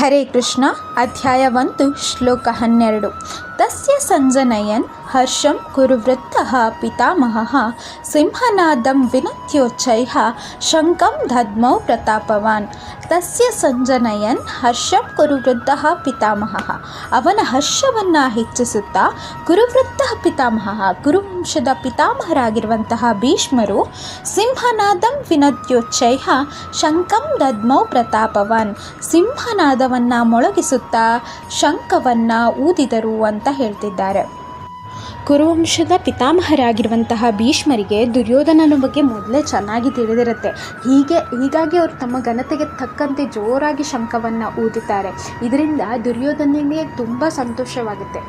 ಹರೇ ಕೃಷ್ಣ. ಅಧ್ಯಾಯ 1 ಶ್ಲೋಕ 12. ತಸ್ಯ ಸಂಜನಯನ್ ಹರ್ಷಂ ಕುರುವೃತ್ತಃ ಪಿತಾಮಹಃ ಸಿಂಹನಾದಂ ವಿನತ್ಯೋಚ್ಚೈಃ ಶಂಖಂ ದದ್ಮೌ ಪ್ರತಾಪವಾನ್. ತಸ್ಯ ಸಂಜನಯನ್ ಹರ್ಷಂ ಕುರುವೃತ್ತಃ ಪಿತಾಮಹಃ, ಅವನ ಹರ್ಷವನ್ನು ಹೆಚ್ಚಿಸುತ್ತಾ ಕುರುವೃತ್ತಃ ಪಿತಾಮಹಃ, ಕುರುವಂಶದ ಪಿತಾಮಹರಾಗಿರುವಂತಹ ಭೀಷ್ಮರು ಸಿಂಹನಾದಂ ವಿನತ್ಯೋಚ್ಚೈಃ ಶಂಖಂ ದದ್ಮೌ ಪ್ರತಾಪವಾನ್, ಸಿಂಹನಾದವನ್ನು ಮೊಳಗಿಸುತ್ತಾ ಶಂಖವನ್ನು ಊದಿದರು ಅಂತ ಹೇಳ್ತಿದ್ದಾರೆ. ಕುರುವಂಶದ ಪಿತಾಮಹರಾಗಿರುವಂತಹ ಭೀಷ್ಮರಿಗೆ ದುರ್ಯೋಧನನ ಬಗ್ಗೆ ಮೊದಲೇ ಚೆನ್ನಾಗಿ ತಿಳಿದಿರುತ್ತೆ. ಹೀಗಾಗಿ ಅವರು ತಮ್ಮ ಘನತೆಗೆ ತಕ್ಕಂತೆ ಜೋರಾಗಿ ಶಂಖವನ್ನು ಊದುತ್ತಾರೆ. ಇದರಿಂದ ದುರ್ಯೋಧನನಿಗೆ ತುಂಬ ಸಂತೋಷವಾಗುತ್ತೆ.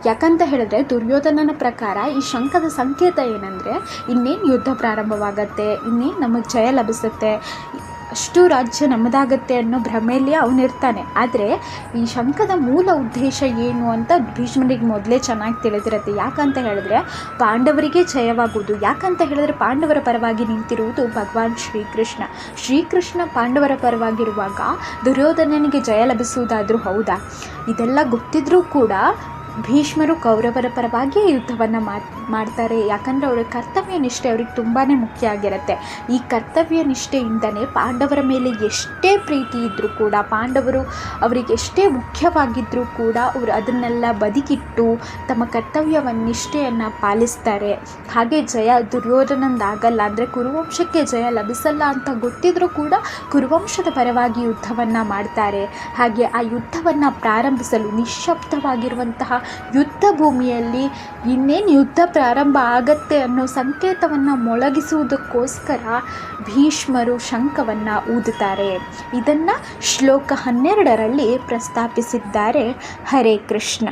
ಯಾಕಂತ ಹೇಳಿದ್ರೆ ದುರ್ಯೋಧನನ ಪ್ರಕಾರ ಈ ಶಂಖದ ಸಂಕೇತ ಏನಂದರೆ, ಇನ್ನೇನು ಯುದ್ಧ ಪ್ರಾರಂಭವಾಗತ್ತೆ, ಇನ್ನೇನು ನಮಗೆ ಜಯ ಲಭಿಸುತ್ತೆ, ಅಷ್ಟು ರಾಜ್ಯ ನಮ್ಮದಾಗತ್ತೆ ಅನ್ನೋ ಭ್ರಮೆಯಲ್ಲಿ ಅವನಿರ್ತಾನೆ. ಆದರೆ ಈ ಶಂಖದ ಮೂಲ ಉದ್ದೇಶ ಏನು ಅಂತ ಭೀಷ್ಮನಿಗೆ ಮೊದಲೇ ಚೆನ್ನಾಗಿ ತಿಳಿದಿರುತ್ತೆ. ಯಾಕಂತ ಹೇಳಿದ್ರೆ ಪಾಂಡವರಿಗೆ ಜಯವಾಗುವುದು. ಯಾಕಂತ ಹೇಳಿದ್ರೆ ಪಾಂಡವರ ಪರವಾಗಿ ನಿಂತಿರುವುದು ಭಗವಾನ್ ಶ್ರೀಕೃಷ್ಣ ಪಾಂಡವರ ಪರವಾಗಿರುವಾಗ ದುರ್ಯೋಧನನಿಗೆ ಜಯ ಲಭಿಸುವುದಾದರೂ ಹೌದಾ? ಇದೆಲ್ಲ ಗೊತ್ತಿದ್ರೂ ಕೂಡ ಭೀಷ್ಮರು ಕೌರವರ ಪರವಾಗಿಯೇ ಯುದ್ಧವನ್ನು ಮಾಡ್ತಾರೆ. ಯಾಕಂದರೆ ಅವರ ಕರ್ತವ್ಯ ನಿಷ್ಠೆ ಅವ್ರಿಗೆ ತುಂಬಾ ಮುಖ್ಯ ಆಗಿರುತ್ತೆ. ಈ ಕರ್ತವ್ಯ ನಿಷ್ಠೆಯಿಂದನೇ ಪಾಂಡವರ ಮೇಲೆ ಎಷ್ಟೇ ಪ್ರೀತಿ ಇದ್ದರೂ ಕೂಡ, ಪಾಂಡವರು ಅವರಿಗೆ ಎಷ್ಟೇ ಮುಖ್ಯವಾಗಿದ್ದರೂ ಕೂಡ ಅವರು ಅದನ್ನೆಲ್ಲ ಬದಿಗಿಟ್ಟು ತಮ್ಮ ಕರ್ತವ್ಯವನ್ನು ನಿಷ್ಠೆಯನ್ನು ಪಾಲಿಸ್ತಾರೆ. ಹಾಗೆ ಜಯ ದುರ್ಯೋಧನಂದಾಗಲ್ಲ, ಅಂದರೆ ಕುರುವಂಶಕ್ಕೆ ಜಯ ಲಭಿಸಲ್ಲ ಅಂತ ಗೊತ್ತಿದ್ರೂ ಕೂಡ ಕುರುವಂಶದ ಪರವಾಗಿ ಯುದ್ಧವನ್ನು ಮಾಡ್ತಾರೆ. ಹಾಗೆ ಆ ಯುದ್ಧವನ್ನು ಪ್ರಾರಂಭಿಸಲು ನಿಶ್ಶಬ್ದವಾಗಿರುವಂತಹ ಯುದ್ಧ ಭೂಮಿಯಲ್ಲಿ ಇನ್ನೇನು ಯುದ್ಧ ಪ್ರಾರಂಭ ಆಗತ್ತೆ ಅನ್ನೋ ಸಂಕೇತವನ್ನು ಮೊಳಗಿಸುವುದಕ್ಕೋಸ್ಕರ ಭೀಷ್ಮರು ಶಂಖವನ್ನು ಊದುತ್ತಾರೆ. ಇದನ್ನು ಶ್ಲೋಕ 12ರಲ್ಲಿ ಪ್ರಸ್ತಾಪಿಸಿದ್ದಾರೆ. ಹರೇ ಕೃಷ್ಣ.